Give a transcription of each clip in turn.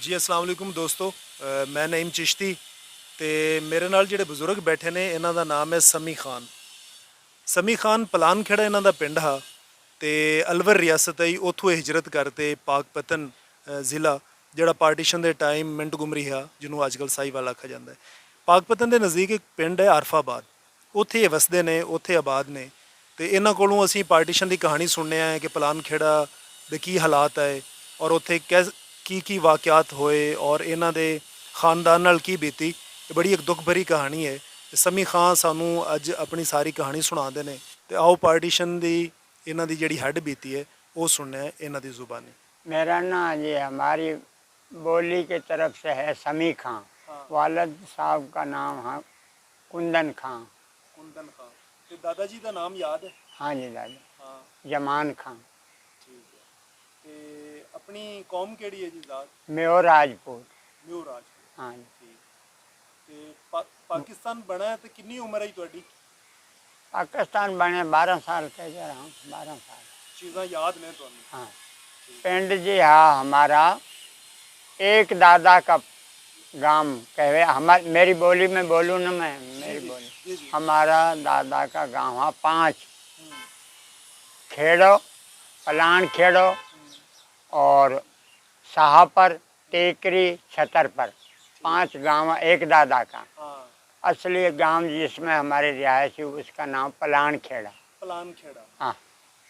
जी अस्सलाम वालेकुम दोस्तों, मैं नईम चिश्ती ਤੇ ਮੇਰੇ ਨਾਲ ਜਿਹੜੇ ਬਜ਼ੁਰਗ ਬੈਠੇ ਨੇ ਇਹਨਾਂ ਦਾ ਨਾਮ ਹੈ ਸਮੀ ਖਾਨ। ਸਮੀ ਖਾਨ ਪਲਾਨਖੇੜਾ ਇਹਨਾਂ ਦਾ ਪਿੰਡ ਆ ਤੇ ਅਲਵਰ ਰਿਆਸਤ ਹੈ। ਉੱਥੋਂ ਇਹ ਹਿਜਰਤ ਕਰਤੇ ਪਾਕਪਤਨ ਜ਼ਿਲ੍ਹਾ ਜਿਹੜਾ ਪਾਰਟੀਸ਼ਨ ਦੇ ਟਾਈਮ ਮਿੰਟਗੁਮਰੀ ਆ, ਜਿਹਨੂੰ ਅੱਜਕੱਲ ਸਾਹੀਵਾਲ ਆਖਿਆ ਜਾਂਦਾ ਹੈ। ਪਾਕਪਤਨ ਦੇ ਨਜ਼ਦੀਕ ਇੱਕ ਪਿੰਡ ਹੈ ਆਰਫਾਬਾਦ, ਉੱਥੇ ਇਹ ਵਸਦੇ ਨੇ, ਉੱਥੇ ਆਬਾਦ ਨੇ। ਤੇ ਇਹਨਾਂ ਕੋਲੋਂ ਅਸੀਂ ਪਾਰਟੀਸ਼ਨ ਦੀ ਕਹਾਣੀ ਸੁਣਨੇ ਆ ਕਿ ਪਲਾਨਖੇੜਾ ਦੇ ਕੀ ਹਾਲਾਤ ਹੈ ਔਰ ਉੱਥੇ ਕੀ ਵਾਕਿਆਤ ਹੋਏ ਔਰ ਇਹਨਾਂ ਦੇ ਖਾਨਦਾਨ ਨਾਲ ਕੀ ਬੀਤੀ। ਇਹ ਬੜੀ ਇੱਕ ਦੁੱਖ ਭਰੀ ਕਹਾਣੀ ਹੈ ਤੇ ਸਮੀ ਖਾਨ ਸਾਨੂੰ ਅੱਜ ਆਪਣੀ ਸਾਰੀ ਕਹਾਣੀ ਸੁਣਾਉਂਦੇ ਨੇ। ਤੇ ਆਓ ਪਾਰਟੀਸ਼ਨ ਦੀ ਇਹਨਾਂ ਦੀ ਜਿਹੜੀ ਹੱਡ ਬੀਤੀ ਹੈ वो सुनना है इन्हों की जुबानी। मेरा नाम ये हमारी बोली की तरफ से है समी खां। हाँ। वालद साहब का नाम है कुंदन खां। कुंदन खां। तो दादाजी का नाम याद है? हाँ जी दादा। हाँ। जमान खां। ठीक है। ते अपनी कौम केड़ी है जी? जात? म्यो राजपूत। म्यो राजपूत। हाँ जी। ठीक। ते पाकिस्तान बना है तो कितनी उम्र है तुहाडी? पाकिस्तान बने 12 साल कह जा रहा हूँ, 12 साल। चीज़ां याद ने तुहानू? हाँ। पिंड जी हाँ हमारा एक दादा का गांव कहवे, हमारी मेरी बोली में बोलूँ ना मैं, मेरी बोली हमारा दादा का गांव है 5 खेड़ो, पलान खेड़ो और शाहपर, टेकरी, छतरपर, 5 गांव एक दादा का। असली गांव जिसमें हमारे रिहायशी उसका नाम पलान खेड़ा। पलान खेड़ा। हाँ।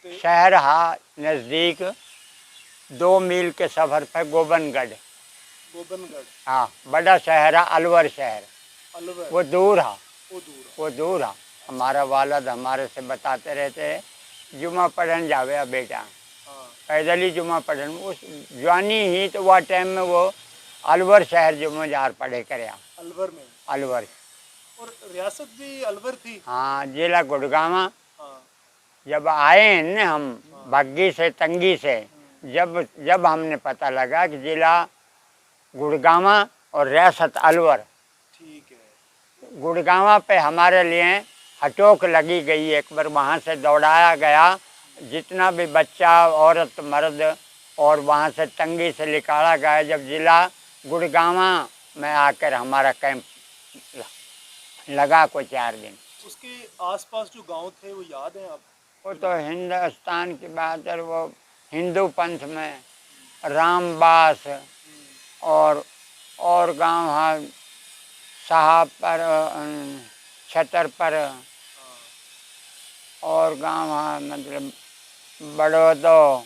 शहर हा नज़दीक 2 मील के सफ़र पे गोबनगढ़। गोबनगढ़। हाँ बड़ा शहर है अलवर शहर। अलवर। वो दूर है। वो दूर है। हमारा वालद हमारे से बताते रहते हैं जुमा पढ़न जावे बेटा। हाँ। पैदल ही जुमा पढ़न। उस जवानी ही तो वह टाइम में वो अलवर शहर जुमा जार पढ़े करे। अलवर में? अलवर। और रियासत भी अलवर थी? हाँ जिला गुड़गामा। हाँ। जब आए हैं न हम भग्गी से तंगी से, जब हमने पता लगा कि जिला गुड़गामा और रियासत अलवर। ठीक है। गुड़गामा पे हमारे लिए हटोक लगी गई। एक बार वहाँ से दौड़ाया गया जितना भी बच्चा औरत मर्द और वहाँ से तंगी से निकाला गया। जब जिला गुड़गामा में आकर हमारा कैंप लगा कोई 4 दिन। उसके आसपास जो गांव थे वो याद है आप? वो तो हिंदुस्तान की बात है। वो हिंदू पंथ में रामबास और गांव है शाहपर, छतरपर और गांव है मतलब बड़ौदो,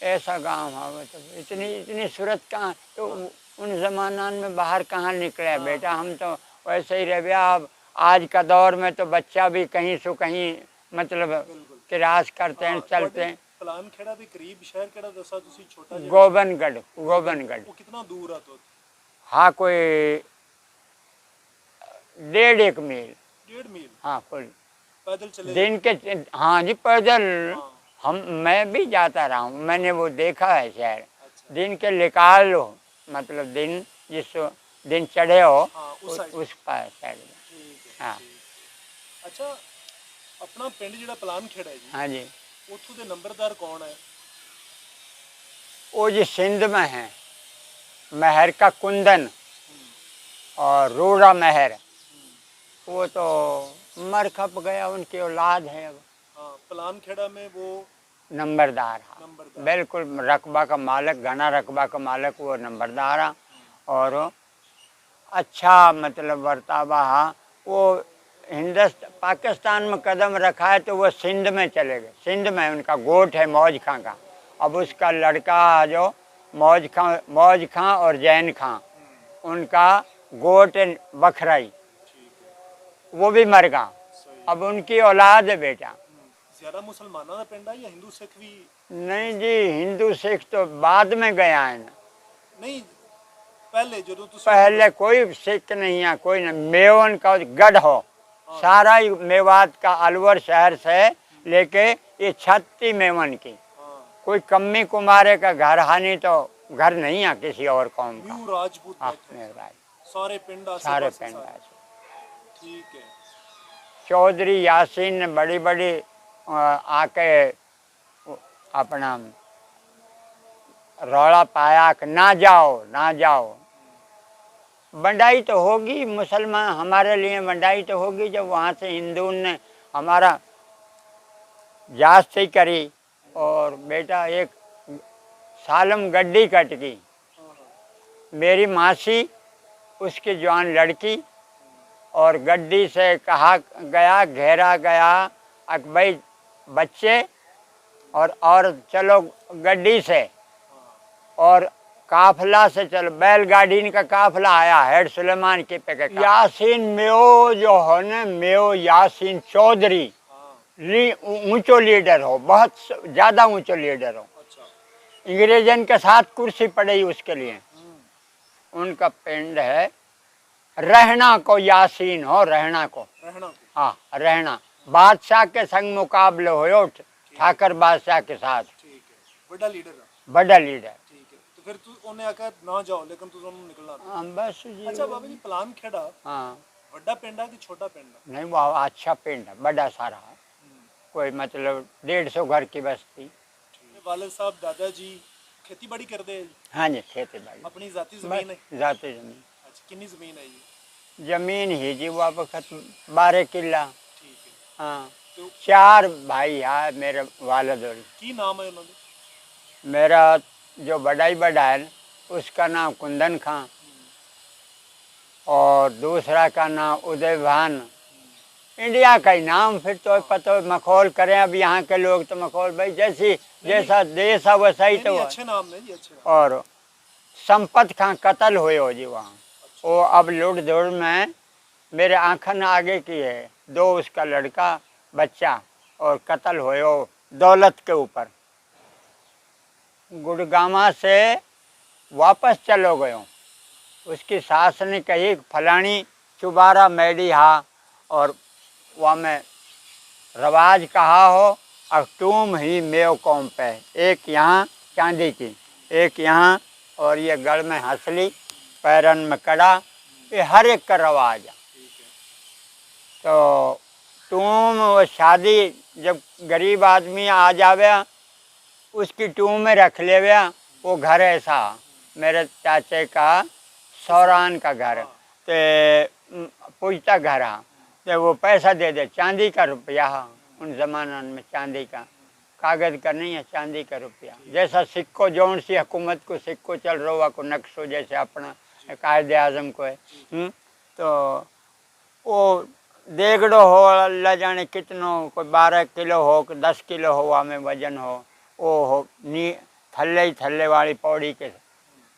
ऐसा गांव है। मतलब इतनी सूरत कहाँ तो उन जमानान में बाहर कहाँ निकले बेटा। हम तो वैसे ही रह। अब आज का दौर में तो बच्चा भी कहीं से कहीं मतलब क्रास करते हैं, चलते हैं। पलानखेड़ा के करीब शहर केड़ा दसा तुसी? छोटा गोबनगढ़। गोबनगढ़ वो कितना दूर है? तो हाँ कोई 1.5 मील। 1.5 मील? हाँ कोई पैदल चले दिन के। हाँ जी पैदल। हाँ। मैं भी जाता रहा हूँ, मैंने वो देखा है शहर। अच्छा। दिन के निकाल लो मतलब दिन जिस दिन चढ़े हो। हाँ, उस पास साइड में। ठीक है। हाँ। अच्छा अपना पिंड जिहड़ा पलानखेड़ा है जी, हाँ जी उत्थों दे नंबरदार कौन है? वो जी सिंध में है महर का कुंदन और रूड़ा महर। वो तो मर खप गया, उनकी औलाद है अब। हाँ पलानखेड़ा में वो नंबरदार है। नंबरदार। बिल्कुल रकबा का मालिक, घना रकबा का मालिक वो नंबरदार है। और अच्छा मतलब बर्तावा है। वो पाकिस्तान में कदम रखा है तो वो सिंध में चले गए। सिंध में उनका गोट है मौज खां का। अब उसका लड़का जो मौज खां और जैन खां, उनका गोट बखराई, वो भी मर गया। अब उनकी औलाद है बेटा। ज्यादा मुसलमानों का पिंड है या हिंदू सिख भी? नहीं जी हिंदू सिख तो बाद में गया है ना। नहीं पहले जो पहले कोई सिख नहीं है, कोई नहीं। मेवन का गढ़ हो सारा ही मेवात का अलवर शहर से लेके ये 36 मेवन की। कोई कम्मी कुमारे का घर हानि तो घर नहीं है किसी और कौम का। राजपूत। हाँ सारे पिंड ठीक है। चौधरी यासीन ने बड़ी बड़ी आके अपना रौला पाया कि ना जाओ ना जाओ। बंडाई तो होगी, मुसलमान हमारे लिए बंडाई तो होगी जब वहाँ से हिंदू ने हमारा जास्ती करी। और बेटा एक सालम गड्डी कट गई। मेरी मासी उसकी जवान लड़की और गड्डी से कहा गया, घेरा गया अक भाई बच्चे और चलो गड्डी से, और काफिला से चलो, बैलगाड़ी का काफिला आया हेड सुलेमान के पे यासीन मेो जो हो न, मेो यासीन चौधरी ऊंचो लीडर हो, बहुत ज्यादा ऊंचो लीडर हो। अंग्रेजन के साथ कुर्सी पड़ी उसके लिए। उनका पिंड है रहना को, यासीन हो रहना को। हाँ रहना। बादशाह के संग मुकाबले हो ठाकर बादशाह के साथ। बड़ा लीडर, बड़ा लीडर। ठीक है। तो फिर तू उन्हें आकर ना जाओ, लेकिन तू दोनों निकलना था। हाँ बस जी। अच्छा बाबा जी, प्लान खेड़ा हाँ बड़ा पिंड है कि छोटा पिंड है? नहीं, वो अच्छा पिंड है, बड़ा सारा है। कोई मतलब 150 घर की बस्ती। वालिद साहब दादाजी खेती बाड़ी करते हैं? हाँ जी, खेती बाड़ी अपनी जाती जमीन है? जाती जमीन। अच्छा, कितनी जमीन है ये? जमीन ही जी वो वक्त 12 किला। ठीक है। हाँ तो 4 भाई है मेरे वालिद और। की नाम है उन्होंने? मेरा जो बड़ाई बड़ा है उसका नाम कुंदन खां, और दूसरा का नाम उदय भान। इंडिया का ही नाम। फिर तो पता मखौल करें अब यहाँ के लोग तो मखौल भाई जैसी जैसा देश है वैसा ही तो। अच्छे नाम है जी, अच्छे नाम। और संपत खां कत्ल हुए हो जी वहाँ। वो अब लुट दौड़ में मेरे आंखन आगे की है, 2 उसका लड़का बच्चा, और कत्ल हुए हो दौलत के ऊपर। गुड़गामा से वापस चलो गयो। उसकी सास ने कही फलानी चुबारा मैडी हा, और वहाँ में रवाज कहा हो अक्टूम ही मेव कौम पे, एक यहाँ चांदी की, एक यहाँ, और ये गल में हंसली, पैरन में कड़ा, ये हर एक का रवाज है। तो टूम वो शादी जब गरीब आदमी आ जावे उसकी टूम में रख ले, वो घर ऐसा मेरे चाचे का सौरान का घर, तो पूछता घर हाँ, तो वो पैसा दे दे, चांदी का रुपया। उन जमाना में चांदी का, कागज का नहीं है, चांदी का रुपया। जैसा सिक्को जौन सी हुकूमत को सिक्को चल रहा को नक्शो जैसे अपना कायदे आजम को है। तो वो देगड़ो हो अल्लाह जाने कितनो, कोई 12 किलो हो, 10 किलो हो, हमें वजन हो, वो हो नी थल्ले ही थल्ले वाली पौड़ी के।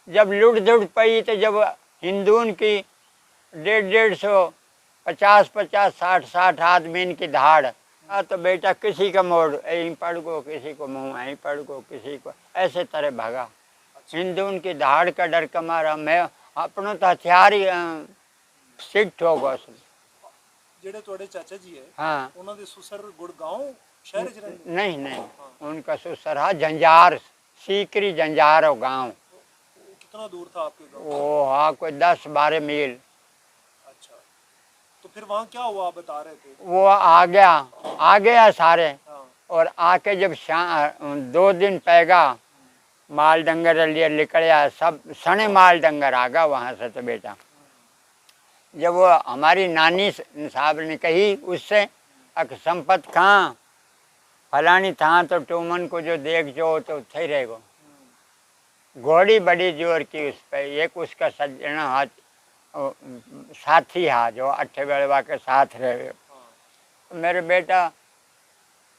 जब लुट दुट पई तो जब हिंदून की 150, 50, 60 आदमी की धाड़, तो बेटा किसी का मोड़ यहीं पड़ गो, किसी को मुँह यहीं पड़ गो, किसी को ऐसे तरह भागा। हिंदून की धाड़ का डर का मारा मैं अपनों तो हथियार ही सिट हो गो। जेड़े तोड़े चाचा जी है, हाँ उन्होंने दे सुसर गुड़गांव शहर च रहंदे? नहीं नहीं, उनका सुसर है जंजार, सीकरी जंजार हो गाँव। कितना दूर था आपके गांव? वो हाँ कोई 10-12 मील। अच्छा, तो फिर वहाँ क्या हुआ आप बता रहे थे? वो आ गया सारे। हाँ। और आके जब 2 दिन पैगा माल डंगर लिए निकलिया, सब सने माल डंगर आ गया वहाँ से। तो बेटा जब वो हमारी नानी साहब ने कही उससे अक संपत खां फलानी था, तो टूमन को जो देख जो तो थे रहेगो। घोड़ी बड़ी जोर की उस पर, एक उसका सज्जना हाथ साथी हा जो 8 बेलवा के साथ रहे। मेरे बेटा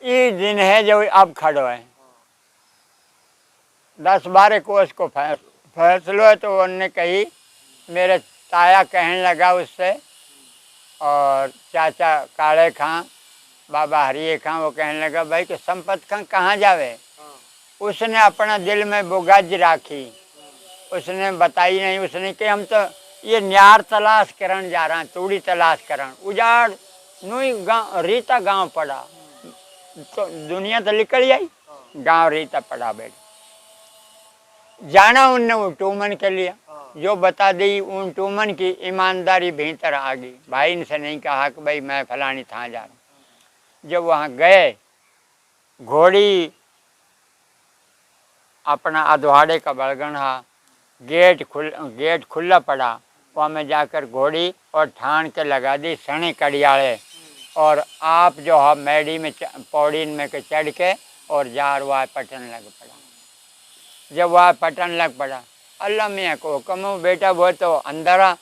ये दिन है जो अब खड़ो है, 10-12 कोस को फैसलो है। तो उन्होंने कही, मेरे ताया कहने लगा उससे, और चाचा काले खां, बाबा हरिये खां, वो कहने लगा भाई कि संपत खां कहाँ जावे। उसने अपना दिल में बुगज राखी, उसने बताई नहीं। उसने कि हम तो ये न्यार तलाश करन जा रहा, तूड़ी तलाश करन। उजाड़ नुई गाँव रीता गांव पड़ा, तो दुनिया तो निकल आई, गांव रीता पड़ा। बेटा जाना उनने वो टूमन के लिए, जो बता दी उन टूमन की ईमानदारी भीतर आ गई। भाई इनसे नहीं कहा कि भाई मैं फलानी था जा रहा। जब वहाँ गए, घोड़ी अपना अधवाड़े का बलगन हा, गेट खुला पड़ा, वहाँ में जाकर घोड़ी और ठान के लगा दी सने कड़ियाले, और आप जो है मैडी में पौड़ी में के चढ़ के और जार वह पटन लग पड़ा। जब वह पटन लग पड़ा, अल्लाह मियाँ को हुक्म हो, बेटा वो तो अंदर आ,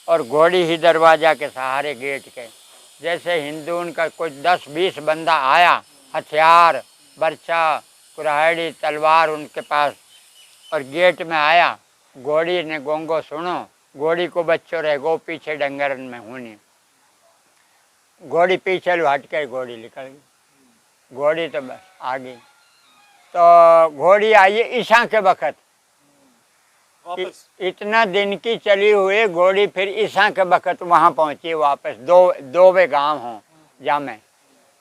और घोड़ी ही दरवाजा के सहारे गेट के। जैसे हिंदू उनका कोई 10-20 बंदा आया, हथियार, बर्छा, कुल्हाड़ी, तलवार उनके पास, और गेट में आया। घोड़ी ने गोंगो सुनो, घोड़ी को बच्चों रह गो पीछे डंगरन में होनी। घोड़ी पीछे हट कर घोड़ी निकल गई, घोड़ी तो बस आ गई। तो घोड़ी आई ईशा के वक़्त, इतना दिन की चली हुई घोड़ी फिर ईशा के वक़्त वहाँ पहुँची वापस। दो वे गांव हों जा में।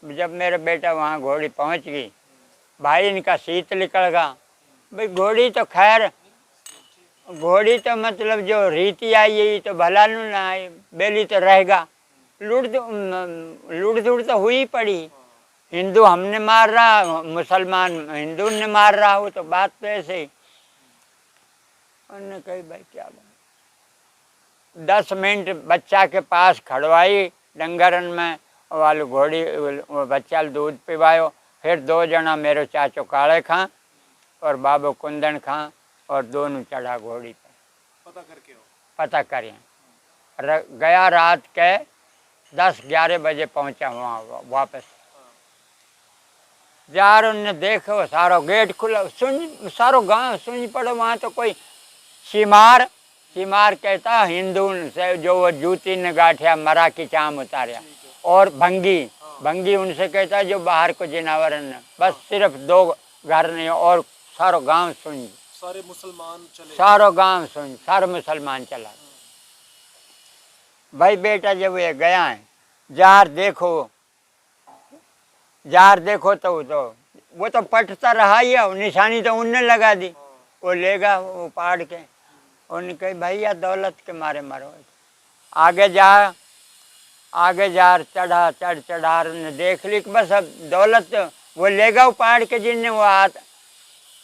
जब मेरा बेटा वहाँ घोड़ी पहुँच गई, भाई इनका शीत निकल गया। भाई घोड़ी तो खैर, घोड़ी तो मतलब जो रीति आई यही तो भला नू ना आई, बेली तो रहेगा। लूट दूड़ तो हुई पड़ी, हिंदू हमने मार रहा, मुसलमान हिंदू ने मार रहा हो, तो बात तो ऐसे ही। उन्होंने कही भाई क्या बात। 10 मिनट बच्चा के पास खड़वाई डंगरन में, वाले घोड़ी बच्चा दूध पिवायो। फिर 2 जना मेरे चाचो काले खां और बाबू कुंदन खां, और दोनों चढ़ा घोड़ी पर। पता करें गया रात के 10-11 बजे पहुंचा वहाँ वापस। यार उनने देखो सारो गेट खुला, सुन सारो गांव सुन पड़ो। वहाँ तो कोई सीमार कहता हिंदू से, जो वो जूती ने गाठिया मरा की चाम उतारिया, और भंगी उनसे कहता जो बाहर को जिनावर ने। बस सिर्फ 2 घर नहीं, और सारो गांव सुन, सारे मुसलमान चले, सारो गांव सुन, सारे मुसलमान चला। भाई बेटा जब ये गया है, जार देखो तो वो तो पटता रहा ही है, निशानी तो उनने लगा दी। वो लेगा वो पाड़ के, उन्होंने कही भैया दौलत के मारे मारो। आगे जा चढ़ा ने देख ली कि बस अब दौलत वो लेगा वो पाड़ के। जिनने वो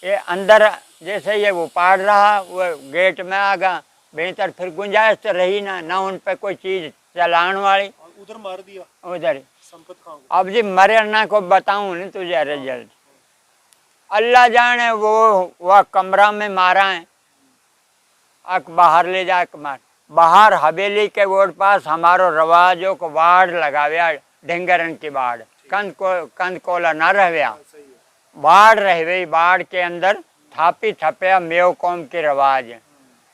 ये अंदर जैसे ये वो पाड़ रहा, वो गेट में आ गया, बेहतर फिर गुंजाइश तो रही ना उन पर कोई चीज चलाने वाली। उधर मार दिया, उधर संपत खां को। अब जी मरना को बताऊं नहीं तुझे रिजल्ट, अल्लाह जाने। वो कमरा में मारा है, अक बाहर ले जा के मार। बाहर हवेली के वोट पास हमारो रवाजों को वाड़ लगाव्या, ढेंगरन की वाड़, कंद कोला ना रहव्या, बाढ़ रह गई। बाढ़ के अंदर थापी थपया मेव कौम के रवाज,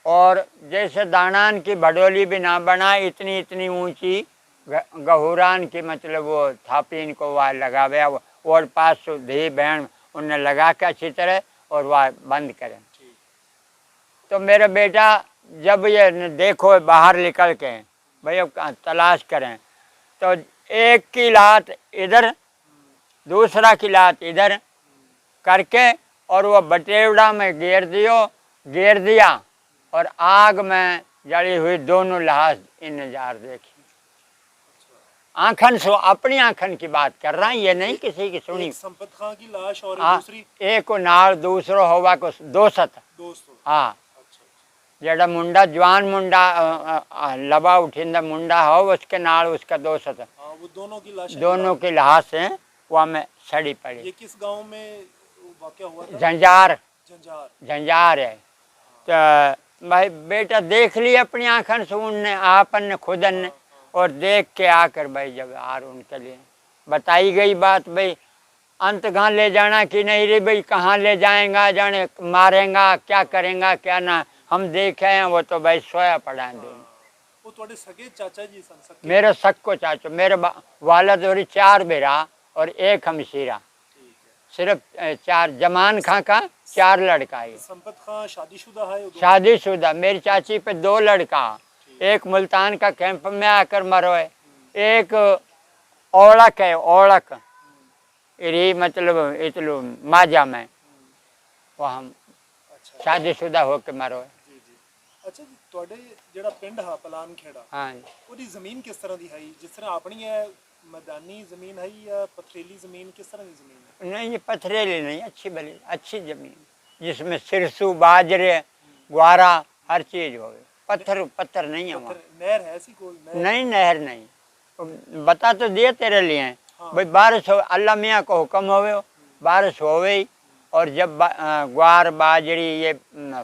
और जैसे दानान की भडोली भी ना बना, इतनी ऊंची गहुरान की, मतलब वो थापी इनको वह लगाव्या। और पास धी बहन उनने लगा के अच्छी तरह, और वह बंद करें। तो मेरा बेटा जब ये देखो बाहर निकल के भाई अब तलाश करें, तो एक की लात इधर, दूसरा की लात इधर करके, और वो बटेवड़ा में घेर दिया, और आग में जली हुई दोनों लाश इन नजार देखी। आंखन सो अपनी आंखन की बात कर रहा है, ये नहीं किसी की सुनी। संपत खां की लाश और दूसरी, एक को नाल दूसरो होवा को दोस्त। हाँ, जेड़ा मुंडा जवान मुंडा लबा उठिंदा मुंडा हो, उसके नाल उसका दोस्त। वो दोनों की लाश है वहाँ में सड़ी पड़ी। ये किस गांव में वाकया हुआ था? झंझार है। तो भाई बेटा देख लिया अपनी आंखन से उनने, आपन ने खुदन ने, और देख के आकर भाई जब आर उनके लिए बताई गई बात, भाई अंत कहाँ ले जाना कि नहीं रे भाई, कहाँ ले जाएगा, जाने मारेगा क्या करेगा क्या ना, हम देखे हैं। वो तो भाई सोया पड़ा है दोनों। वो थोड़े सगे चाचा जी सन? मेरे सक्को चाचो, मेरे वालद और 4 बेरा और 1 हमशीरा, सिर्फ 4। जमान खां का 4 लड़का है। संपत खां शादीशुदा है? शादीशुदा। मेरी चाची पे 2 लड़का, एक मुल्तान का कैंप में आकर मरो है, एक औड़क है, औड़क इरी मतलब इतलू माजा में, वो हम शादीशुदा होके मरो है। अच्छा जी, ਤੁਹਾਡੇ ਜਿਹੜਾ ਪਿੰਡ ਹੈ ਪਲਾਨ ਖੇੜਾ, हाँ, ਉਹਦੀ ਜ਼ਮੀਨ ਕਿਸ ਤਰ੍ਹਾਂ ਦੀ ਹੈ? ਜਿਸ ਤਰ੍ਹਾਂ ਆਪਣੀ ਹੈ मैदानी ज़मीन है या पथरीली ज़मीन, किस तरह की ज़मीन है? नहीं ये पथरीली नहीं, अच्छी भली अच्छी ज़मीन। जिसमें सिरसू बाजरे ग्वारा हर चीज हो। पत्थर पत्थर नहीं है वहाँ। नहर है ऐसी कोई नहर? नहीं नहर नहीं। बता तो दिए तेरे लिए हाँ। भाई बारिश हो, अल्लाह मियाँ को हुक्म होवे बारिश होवे ही। और जब ग्वार बाजरी ये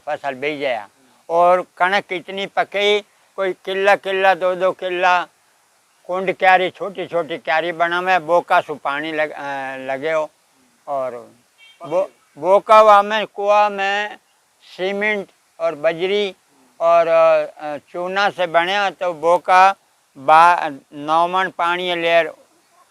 फसल बीज गया और कणक इतनी पकी, कोई किला किला 2-2 किला कुंड क्यारी छोटी छोटी क्यारी बना में बोका सु पानी लगे हो। और बोका हुआ में कुआ में सीमेंट और बजरी और चूना से बने तो बोका 9 मन पानी लेर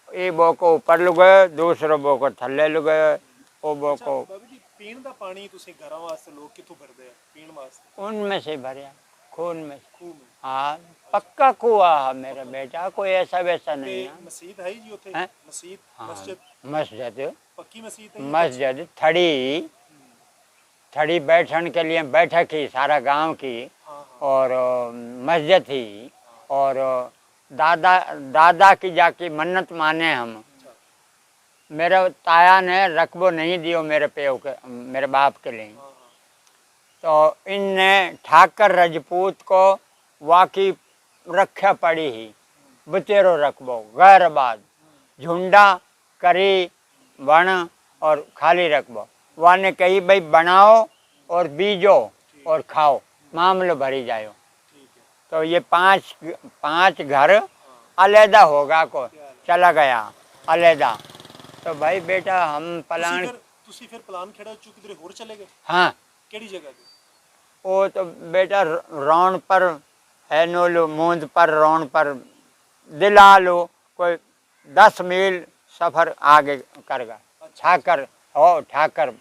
ये बोको ऊपर लु गए, दूसरो बोको थल्ले लु गए। वो बोको बाबू जी पीण दा पानी ਤੁਸੀਂ ਘਰਾਂ ਵਾਸਤੇ ਲੋਕ ਕਿੱਥੋਂ ਭਰਦੇ ਆ ਪੀਣ ਵਾਸਤੇ? उनमें से भरे खून में से। ਖੂਹ में। हाँ पक्का कुआ है मेरा बेटा, कोई ऐसा वैसा नहीं ਤੇ है। ਮਸਜਿਦ ਹੈ ਜੀ ਉੱਥੇ? हैं? ਮਸਜਿਦ हाँ ਮਸਜਿਦ मस्जिद पक्की मस्जिद है? मस्जिद थड़ी थड़ी बैठन के लिए बैठक ही सारा गांव की। हाँ हाँ। और मस्जिद थी। और दादा दादा की जाके मन्नत माने हम। अच्छा। मेरे ताया ने रकबो नहीं दियो मेरे पेव के, मेरे बाप के लिए। हाँ हाँ। तो इनने ठाकर राजपूत को वाकी रक्षा पड़ी ही बतेरो रकबो गैरबाद झुंडा करी वन और खाली रकबो। वहाँ ने कही भाई बनाओ और बीजो और खाओ मामलो भरी जायो। ठीक है। तो ये पांच घर अलहदा होगा को चला गया अलहदा। तो भाई बेटा हम पलान ਤੁਸੀਂ ਫਿਰ ਪਲਾਨ ਖੇੜਾ ਚੁੱਕ ਕਿਧਰੇ ਹੋਰ ਚਲੇ ਗਏ? हाँ ਕਿਹੜੀ ਜਗ੍ਹਾ ਤੇ? वो तो बेटा रौन पर है नो लो मूंद पर रौन पर दिला लो कोई 10 मील सफर आगे करगा। ठाकर हो ठाकर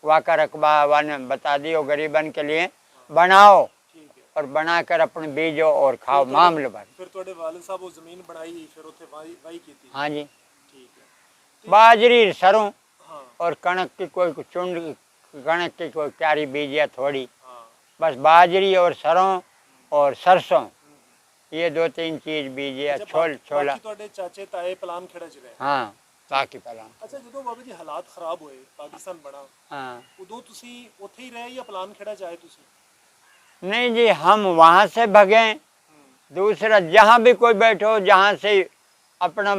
वाका रकबा वन बता दियो गरीबन के लिए बनाओ ठीक है। और बनाकर अपने बीजो और खाओ मामले भर। ਫਿਰ ਤੁਹਾਡੇ ਵਾਲਿਦ ਸਾਹਿਬ ਉਹ ਜ਼ਮੀਨ ਬਣਾਈ ਫਿਰ ਉੱਥੇ ਵਾਈ ਕੀਤੀ? हाँ जी ठीक है। बाजरी सरों हाँ और कणक की कोई चुंड कणक की कोई क्यारी बीजिया थोड़ी। हाँ। बस बाजरी और सरों और सरसों ये 2-3 चीज बीजिया छोला। ਬਾਕੀ ਤੁਹਾਡੇ ਚਾਚੇ ਤਾਏ ਪਲਾਨ ਖੇੜਾ ਚ ਰਹੇ? हाँ बाकी पलान। ਅੱਛਾ ਜਦੋਂ ਬਾਬਾ ਜੀ ਹਾਲਾਤ ਖਰਾਬ ਹੋਏ ਪਾਕਿਸਤਾਨ ਬਣਾ हाँ ਉਦੋਂ ਤੁਸੀਂ ਉੱਥੇ ਹੀ ਰਹੇ ਜਾਂ ਪਲਾਨ ਖੇੜਾ ਚ ਆਏ ਤੁਸੀਂ? नहीं जी हम वहाँ से भगे। दूसरा जहाँ भी कोई बैठो जहाँ से अपना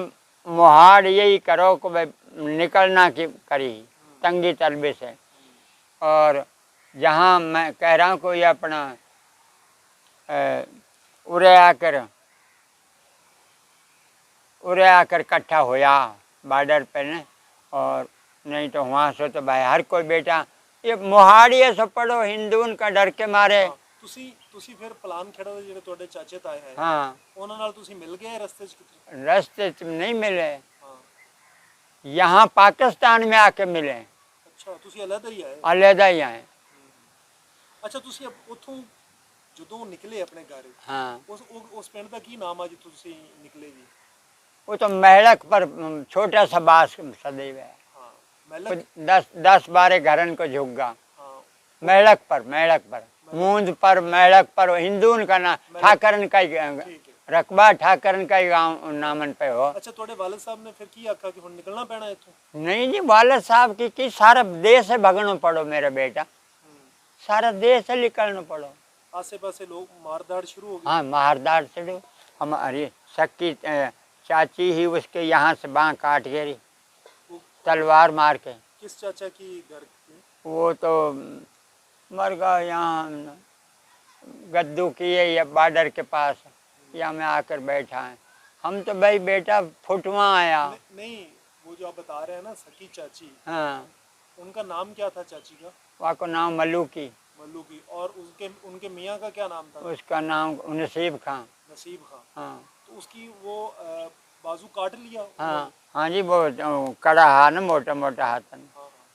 मुहाड़ यही करो कि भाई निकलना की करी तंगी तलबे से। और जहाँ मैं कह रहा हूँ कोई अपना उरे आकर इकट्ठा होया बॉर्डर पे ने। और नहीं तो वहाँ से तो भाई हर कोई बेटा ये मुहाड़ी है सो पढ़ो हिंदून का डर के मारे। ਤੁਸੀਂ ਫਿਰ ਪਲਾਨ ਖੇੜਾ ਦੇ ਜਿਹੜੇ ਤੁਹਾਡੇ ਚਾਚੇ ਤਾਏ ਹੈ हाँ ਉਹਨਾਂ ਨਾਲ ਤੁਸੀਂ ਮਿਲ ਗਏ ਰਸਤੇ 'ਚ ਕਿਤੇ? रास्ते नहीं मिले, ਹਾਂ। यहाँ पाकिस्तान में आके मिले, ਅੱਛਾ ਤੁਸੀਂ ਅਲੱਗ ਹੀ ਆਏ? अलहदा ही आए। ਅੱਛਾ ਤੁਸੀਂ ਉੱਥੋਂ ਜਦੋਂ ਨਿਕਲੇ ਆਪਣੇ ਘਰ हाँ ਉਸ ਪਿੰਡ ਦਾ ਕੀ ਨਾਮ ਆ ਜਿੱਥੋਂ ਤੁਸੀਂ ਨਿਕਲੇ ਜੀ? वो तो मेढ़क पर छोटा सा बास सदैव है। ਹਾਂ ਮਹਿਲਕ? 10-12 घरन को झुग्गा ਹਾਂ मेढ़क पर मूंद पर मेढ़क पर हिंदून का ना ठाकरन का ही ਠੀਕ ਹੈ। रकबा ठाकरन का ही गाँव नामन पे हो। ਅੱਛਾ ਤੁਹਾਡੇ ਵਾਲਿਦ ਸਾਹਿਬ ਨੇ ਫਿਰ ਕੀ ਆਖਿਆ ਕਿ ਹੁਣ ਨਿਕਲਣਾ ਪੈਣਾ ਇੱਥੋਂ? नहीं जी वालिद साहब की सारा देश से भगना पड़ो मेरा बेटा, सारा देश से निकलना पड़ो। ਆਸੇ-ਪਾਸੇ ਲੋਕ ਮਾਰਦਾੜ ਸ਼ੁਰੂ ਹੋ ਗਈ? हाँ मारदार से हमारी सक्की चाची ही उसके यहाँ से बाँह काट गिरी तलवार मार के। किस चाचा की घर की? वो तो मर गया यहाँ गद्दू की है या बॉर्डर के पास यहाँ में आकर बैठा है। हम तो भाई बेटा फुटवा आया। नहीं वो जो आप बता रहे हैं ना सकी चाची, हाँ उनका नाम क्या था चाची का? वहाँ को नाम मल्लू की। मल्लू की। और उनके मियाँ का क्या नाम था? उसका नाम नसीब खां। नसीब खां। हाँ तो उसकी वो बाजू काट लिया? हाँ हाँ जी वो कड़ा हाथ ना मोटा मोटा हाथ हाँ,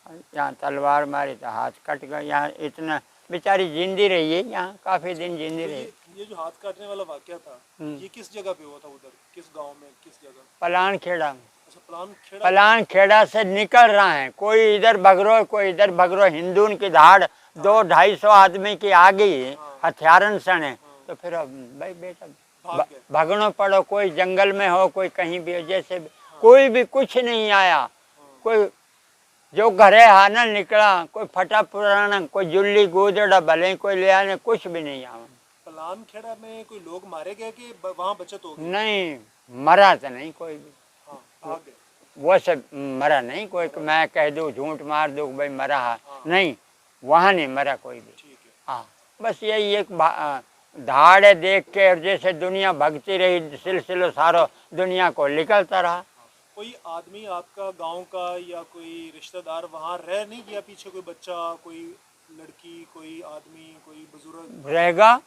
हाँ। यहाँ तलवार मारी तो हाथ कट गया। यहाँ इतना बेचारी जिंदी रही है, यहाँ काफी दिन जिंदी तो रही। ये जो हाथ काटने वाला वाकया था ये किस जगह पे हुआ था? उधर किस गांव में किस जगह? पलान खेड़ा। अच्छा पलान खेड़ा। पलान खेड़ा से निकल रहा है, कोई इधर भगरो कोई इधर भगरो। हिंदून की धाड़ 200-250 आदमी की आ गई हथियारन सने। तो फिर भाई बेटा भाग गए। भगनो पड़ो, कोई जंगल में हो कोई कहीं भी हो। जैसे कोई भी कुछ नहीं आया, कोई जो घरे हाना निकला, कोई फटा पुराना, कोई जुल्ली गोदड़ा भले कोई ले आने, कुछ भी नहीं आवा। पलान खेड़ा में कोई लोग मारे गए कि वहाँ बचत हो गई? नहीं, मरा तो नहीं कोई भी, हाँ, भाग गए। वो सब मरा नहीं कोई कि मैं कह दूँ झूठ मार दूँ भाई मरा है, हाँ। नहीं, वहाँ नहीं मरा कोई भी। ठीक है। हाँ, बस यही एक धाड़ है देख के, और जैसे दुनिया भगती रही, सिलसिलो सारो दुनिया को निकलता रहा। कोई आदमी आपका गांव का या कोई रिश्तेदार वहाँ रह नहीं गया पीछे? कोई बच्चा, कोई लड़की, कोई आदमी, कोई बुजुर्ग? रहेगा,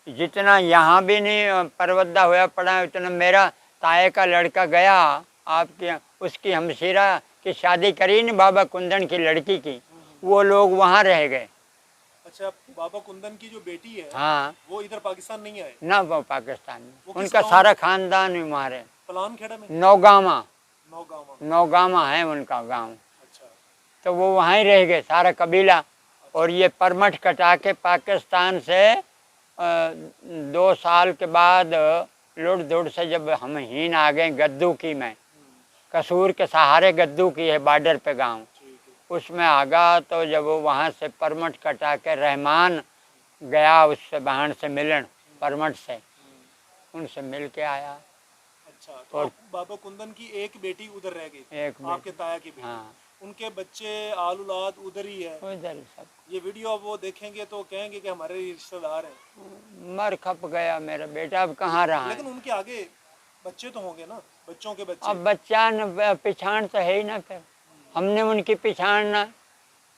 जितना यहाँ भी नहीं परवदा हुआ पड़ा है, उतना मेरा ताए का लड़का गया आपके, उसकी हमशीरा की शादी करी न बाबा कुंदन की लड़की की, वो लोग वहाँ रह गए। अच्छा, बाबा कुंदन की जो बेटी है, हाँ, वो इधर पाकिस्तान नहीं आए? ना वो पाकिस्तान में, वो किस उनका गाँव सारा खानदान ही वहाँ रहे। पलान खेड़ा में? नौगामा, नौगांवा। नौगामा है उनका गांव, अच्छा। तो वो वहाँ ही रह गए सारा कबीला। और ये परमठ कटा के पाकिस्तान से 2 साल के बाद लुढ़ धुड़ से जब हम हीन आ गए गद्दू की में, कसूर के सहारे गद्दू की है बॉर्डर पे गांव, ठीक है। उसमें आगा तो जब वो वहाँ से परमठ कटा के रहमान गया उससे बहन से मिलन, परमठ से उनसे मिल के आया। अच्छा, तो और बाबा कुंदन की एक बेटी उधर रह गई थी, एक आपके ताया की बेटी। हाँ, उनके बच्चे आल औलाद उधर ही है। उधर ही सब ये वीडियो अब वो देखेंगे तो कहेंगे कि हमारे रिश्तेदार हैं। मर खप गया मेरा बेटा, अब कहाँ रहा है। लेकिन उनके आगे बच्चे तो होंगे ना, बच्चों के बच्चे। अब बच्चा न पिछाड़ तो है ही ना, फिर हमने उनकी पिछाड़ ना,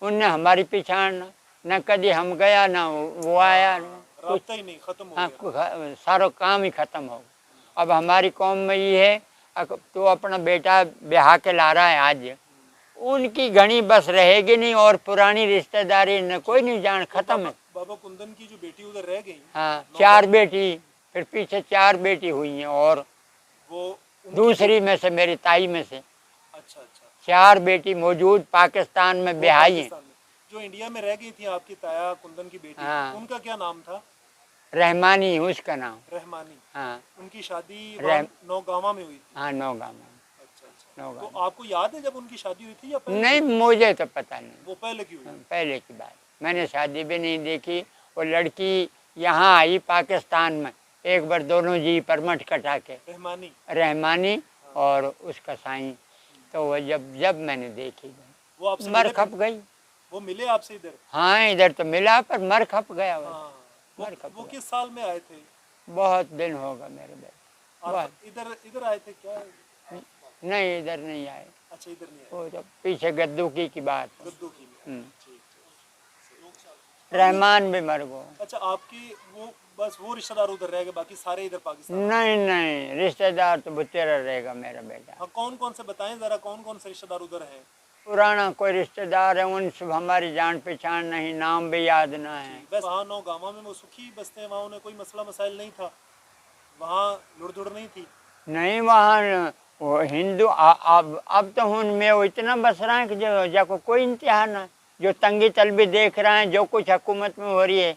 उनने हमारी पिछाड़ ना, न कभी हम गया ना वो आया ना, रास्ता ही नहीं, खत्म हो हाँ, गया। सारा काम ही खत्म हो। अब हमारी कौम में ये है, तो अपना बेटा ब्याह के ला रहा है आज, उनकी घनी बस रहेगी नहीं, और पुरानी रिश्तेदारी न कोई नहीं जान, खत्म है। बाबा कुंदन की जो बेटी उधर रह गई, हाँ, 4 बेटी, फिर पीछे 4 बेटी हुई हैं, और वो दूसरी में से मेरी ताई में से अच्छा अच्छा 4 बेटी मौजूद पाकिस्तान में वो ब्याही हैं। पाकिस्तान में। जो इंडिया में रह गई थी आपकी ताया कुंदन की बेटी, हाँ। उनका क्या नाम था? रहमानी उसका नाम। रहमानी। हाँ, उनकी शादी रह- नौगांवा में हुई थी? हाँ, नौगांव में। अच्छा अच्छा। नौगांव तो आपको याद है जब उनकी शादी हुई थी या पहले? नहीं, मुझे तो पता नहीं, वो पहले की हुई? पहले की बात, मैंने शादी भी नहीं देखी। वो लड़की यहाँ आई पाकिस्तान में एक बार, दोनों जी परमठ कटा के, रहमानी। रहमानी और उसका साईं, तो वो जब मैंने देखी वो आपसे मर मिले? खप गई। वो मिले आपसे इधर? हाँ, इधर तो मिला पर मर खप गया वो। हाँ। मर खप वो गया। किस साल में आए थे? बहुत दिन होगा मेरे बेटे। आप इधर इधर आए थे क्या? नहीं, इधर नहीं आए, अच्छा, इधर नहीं आए। वो जब पीछे गद्दू की बात है। गद्दू की में। ठीक ठीक। रहमान भी मर गो। अच्छा, आपकी वो बस वो रिश्तेदार उधर रह गए, बाकी सारे इधर पाकिस्तान? नहीं नहीं, रिश्तेदार तो बुतेरा रहेगा मेरा बेटा। हाँ, कौन कौन से बताएं जरा, कौन कौन से रिश्तेदार उधर हैं? पुराना कोई रिश्तेदार है, उनसे हमारी जान पहचान नहीं, नाम भी याद ना है। बस वहाँ नौगांवा में वो सुखी बसते हैं, वहाँ उन्हें कोई मसला मसाइल नहीं था, वहाँ लुढ़ नहीं थी? नहीं, वहाँ वो हिंदू अब तो उनमें वो इतना बस रहा है कि जो जाको कोई इंतहा ना, जो तंगी तलबी देख रहे हैं, जो कुछ हुकूमत में हो रही है,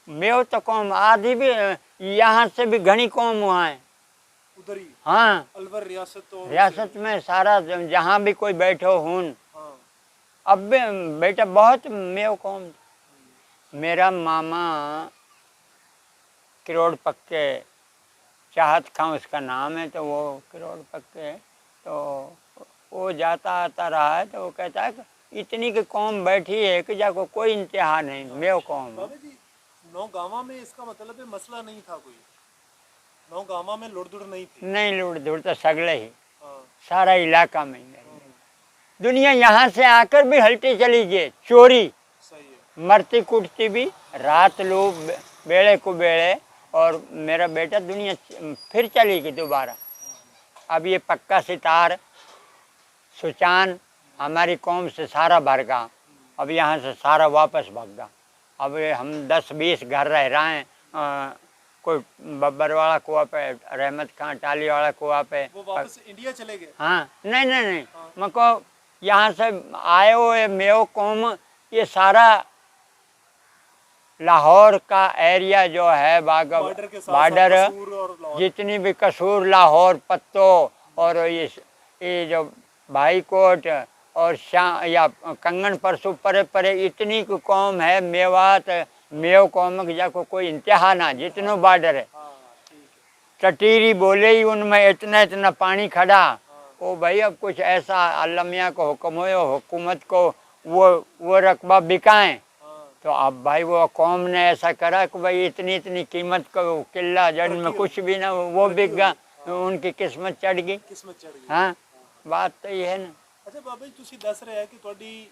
मैं तो कौम आधी भी यहाँ से भी घनी कौम वहाँ है उधर ही? हाँ, अलवर रियासत और रियासत में सारा जहाँ भी कोई बैठो हूँ। हाँ। अब भी बेटा बहुत मेव कौम। मेरा मामा किरोड़ पक्के चाहत खां उसका नाम है, तो वो किरोड़ पक्के, तो वो जाता आता रहा है, तो वो कहता है कि इतनी की कौम बैठी है कि जाको कोई इंतहा नहीं, मेव कौम है। बाबा जी, नौगांवा में इसका मतलब है मसला नहीं था कोई? नौगांवा में लुढ़ नहीं थी? नहीं, लुढ़ धुड़ तो सगले ही, हाँ। सारा इलाका में ही है। दुनिया यहाँ से आकर भी हल्टी चली गई, चोरी सही है। मरती कुटती भी, रात लो बेड़े को बेड़े, और मेरा बेटा दुनिया फिर चली गई दोबारा। अब ये पक्का सितार सुचान हमारी कौम से सारा भर गया, अब यहाँ से सारा वापस भाग गया। अब हम 10-20 घर रह रहे हैं, कोई बब्बर वाला कुआ पे, रहमत खां टाली वाला कुआ पे। वो वापस इंडिया चले गए? हाँ, नहीं नहीं नहीं, मको यहाँ से आए हुए मेव कौम, ये सारा लाहौर का एरिया जो है बॉर्डर के साथ बॉर्डर, कसूर और लाहौर। जितनी भी कसूर, लाहौर, पत्तो, और ये जो भाई कोट और शाह या कंगन परसों परे परे इतनी को कौम है मेवात मेव कौम की जाको कोई इंतहा ना जितनो बॉर्डर है। हाँ ठीक है। टटीरी बोले ही उनमें इतना इतना पानी खड़ा। ओ भाई अब कुछ ऐसा अल्लाह मियाँ को हुक्म हो हुकूमत को वो रकबा बिकाएं। हाँ तो अब भाई वो कौम ने ऐसा करा कि भाई इतनी इतनी कीमत का वो किला जन में कुछ भी ना वो बिक गया। उनकी किस्मत चढ़ गई। किस्मत चढ़ गई। हाँ बात तो ये है ना। ਅੱਛਾ ਬਾਬਾ ਜੀ ਤੁਸੀਂ ਦੱਸ ਰਹੇ ਹੈ ਕਿ ਤੁਹਾਡੀ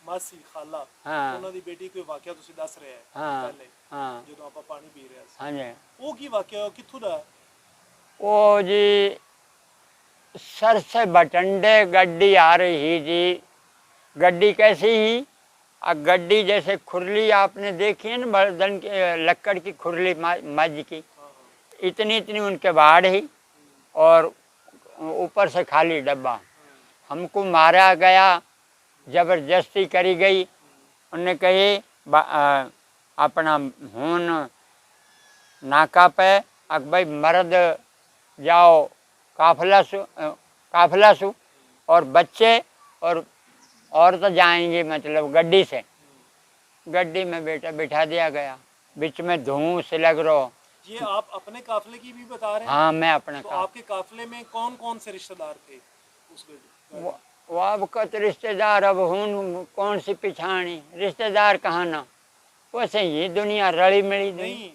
ਮਾਸੀ ਖਾਲਾ ਹਾਂ। ਉਹਨਾਂ ਦੀ ਬੇਟੀ ਕੋਈ ਵਾਕਿਆ ਤੁਸੀਂ ਦੱਸ ਰਹੇ ਹੈ ਹਾਂ ਪਹਿਲੇ ਹਾਂ ਜਦੋਂ ਆਪਾਂ ਪਾਣੀ ਪੀ ਰਹੇ ਸੀ ਹਾਂਜੀ ਉਹ ਕੀ ਵਾਕਿਆ ਉਹ ਕਿੱਥੋਂ ਦਾ ਹੈ? वो जी सर से बटंडे गड्डी आ रही ही जी। गड्डी कैसी ही गड्डी जैसे खुरली आपने देखी है ना बर्तन की लक्कड़ की खुरली मज की इतनी इतनी उनके बाढ़ ही और ऊपर से खाली डब्बा। हमको मारा गया जबरदस्ती करी गई। उन्होंने कही अपना हून नाका पे भाई मर्द जाओ काफिला सु और बच्चे और औरतें जाएंगी मतलब गड्डी से। गड्डी में बेटा बिठा दिया गया बीच में धुआं से लग रहा। ये आप अपने काफिले की भी बता रहे हैं? हाँ मैं अपने तो आपके काफिले में कौन कौन से रिश्तेदार थे उस वो अब कत रिश्तेदार अब हूँ कौन सी पिछाणी रिश्तेदार कहाँ ना वैसे ही दुनिया रली मिली नहीं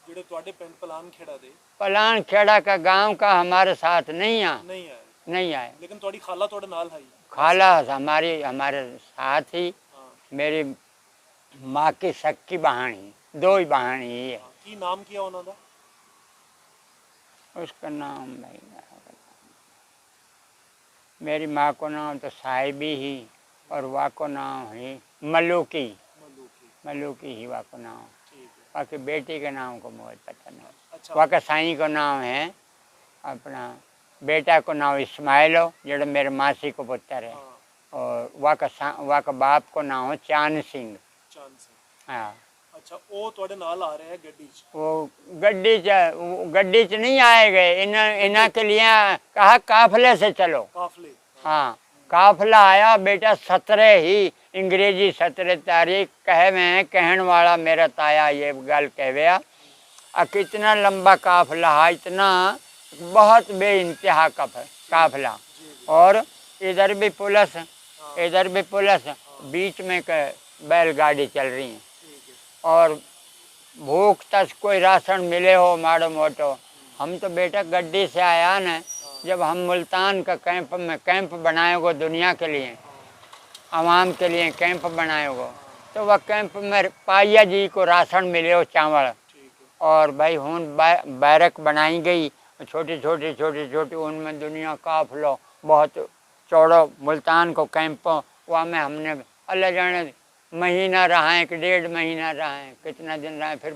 ਜਿਹੜੇ ਤੁਹਾਡੇ ਪਿੰਡ ਪਲਾਨ ਖੇੜਾ ਦੇ पलान खेड़ा का गांव का हमारे साथ नहीं आ नहीं आए नहीं आए। लेकिन ਤੁਹਾਡੀ ਖਾਲਾ ਤੁਹਾਡੇ ਨਾਲ ਹੈ खाला हमारे साथ ही हाँ मेरी माँ की सक्की बहानी दो ही बहानी ही है। ਕੀ ਨਾਮ ਕੀ ਹੈ ਉਹਨਾਂ ਦਾ? उसका नाम नहीं मेरी माँ को नाम तो साहिबी ही और वाह को नाम है मलूकी मलूकी ही वाह को नाम। ठीक है। बाकी बेटी के नाम को मुझे पता नहीं। अच्छा वाह का साईं को नाम है अपना बेटा को नाम इस्माइलो जो मेरे मासी को पुत्र है। हाँ और वाह का बाप को नाम है चांद सिंह। चांद सिंह। हाँ अच्छा ਉਹ ਤੁਹਾਡੇ ਨਾਲ ਆ ਰਹੇ ਹੈ ਗੱਡੀ 'ਚ? वो गड्डी च नहीं आए गए इन्ह के लिए कहा काफिले से चलो। ਕਾਫਲੇ हाँ काफिला आया बेटा 17 ही अंग्रेजी 17 तारीख कहे में कहन वाला मेरा ताया ये गल कहया कितना लंबा काफिला है इतना बहुत बेइंतहा काफिला। और इधर भी पुलिस इधर भी पुलिस बीच में बैलगाड़ी चल रही है। ठीक है। और भूख तक कोई राशन मिले हो माड़ो मोटो। हम तो बेटा गड्डी से आया न जब हम मुल्तान का कैंप बनाएगो दुनिया के लिए आवाम के लिए कैंप बनाएगो तो वह कैंप में पाइया जी को राशन मिले हो चावल। ठीक है। और भाई हूँ बैरक बनाई गई छोटी छोटी छोटी छोटी उनमें दुनिया काफिलो बहुत चौड़ो मुल्तान को कैंप वहाँ में हमने अल्लाह जाने महीना रहा है कि 1.5 महीना रहा है कितना दिन रहा है। फिर